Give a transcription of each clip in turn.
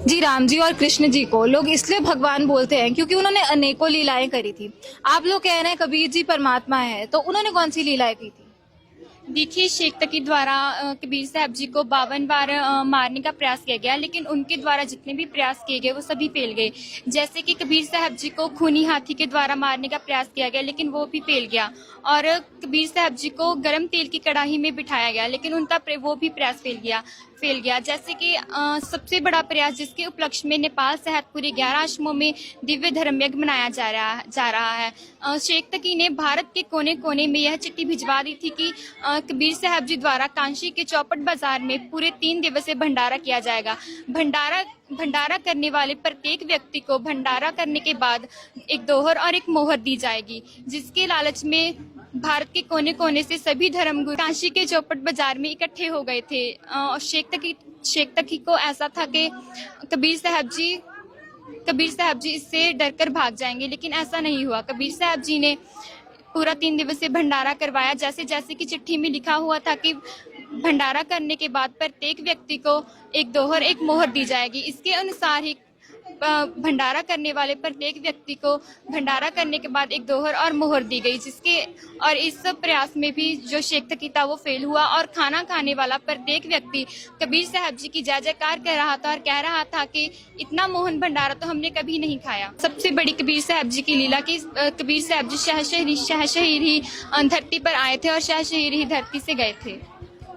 जी, राम जी और कृष्ण जी को लोग इसलिए भगवान बोलते हैं क्योंकि उन्होंने अनेकों लीलाएं करी थी। आप लोग कह रहे हैं कबीर जी परमात्मा है, तो उन्होंने कौन सी लीलाएं की थी? देखिए, शेख तकी द्वारा कबीर साहब जी को 52 बार मारने का प्रयास किया गया, लेकिन उनके द्वारा जितने भी प्रयास किए गए वो सभी फेल गए। जैसे कि कबीर साहब जी को खूनी हाथी के द्वारा मारने का प्रयास किया गया, लेकिन वो भी फेल गया। और कबीर साहब जी को गर्म तेल की कढ़ाई में बिठाया गया, लेकिन उनका वो भी प्रयास फेल गया। जैसे कि सबसे बड़ा प्रयास जिसके उपलक्ष्य में नेपाल सहित पूरे 11 आश्रमों में दिव्य धर्म यज्ञ मनाया जा रहा है। शेख तकी ने भारत के कोने कोने में यह चिट्ठी भिजवा दी थी कि कबीर साहब जी द्वारा कांशी के चौपट बाजार में पूरे 3 दिवसीय भंडारा किया जाएगा। भंडारा करने वाले प्रत्येक व्यक्ति को भंडारा करने के बाद एक दोहर और एक मोहर दी जाएगी, जिसके लालच में भारत के कोने कोने से सभी धर्मगुरु कांशी के चौपट बाजार में इकट्ठे हो गए थे। शेख तकी को ऐसा था कि कबीर साहब जी इससे डरकर भाग जाएंगे, लेकिन ऐसा नहीं हुआ। कबीर साहब जी ने पूरा 3 दिवसीय भंडारा करवाया। जैसे जैसे कि चिट्ठी में लिखा हुआ था कि भंडारा करने के बाद प्रत्येक व्यक्ति को एक दोहर एक मोहर दी जाएगी। इसके अनुसार ही भंडारा करने वाले प्रत्येक व्यक्ति को भंडारा करने के बाद एक दोहर और मोहर दी गई, और इस प्रयास में भी जो शेख तकी था वो फेल हुआ। और खाना खाने वाला प्रत्येक व्यक्ति कबीर साहब जी की जय जयकार कर रहा था और कह रहा था कि इतना मोहन भंडारा तो हमने कभी नहीं खाया। सबसे बड़ी कबीर साहब जी की लीला कि कबीर साहब जी शहशहीर ही धरती पर आए थे और शहशहीर ही धरती से गए थे।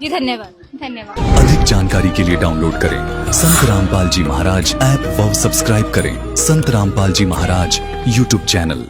जी, धन्यवाद। धन्यवाद। अधिक जानकारी के लिए डाउनलोड करें संत रामपाल जी महाराज ऐप व सब्सक्राइब करें संत रामपाल जी महाराज यूट्यूब चैनल।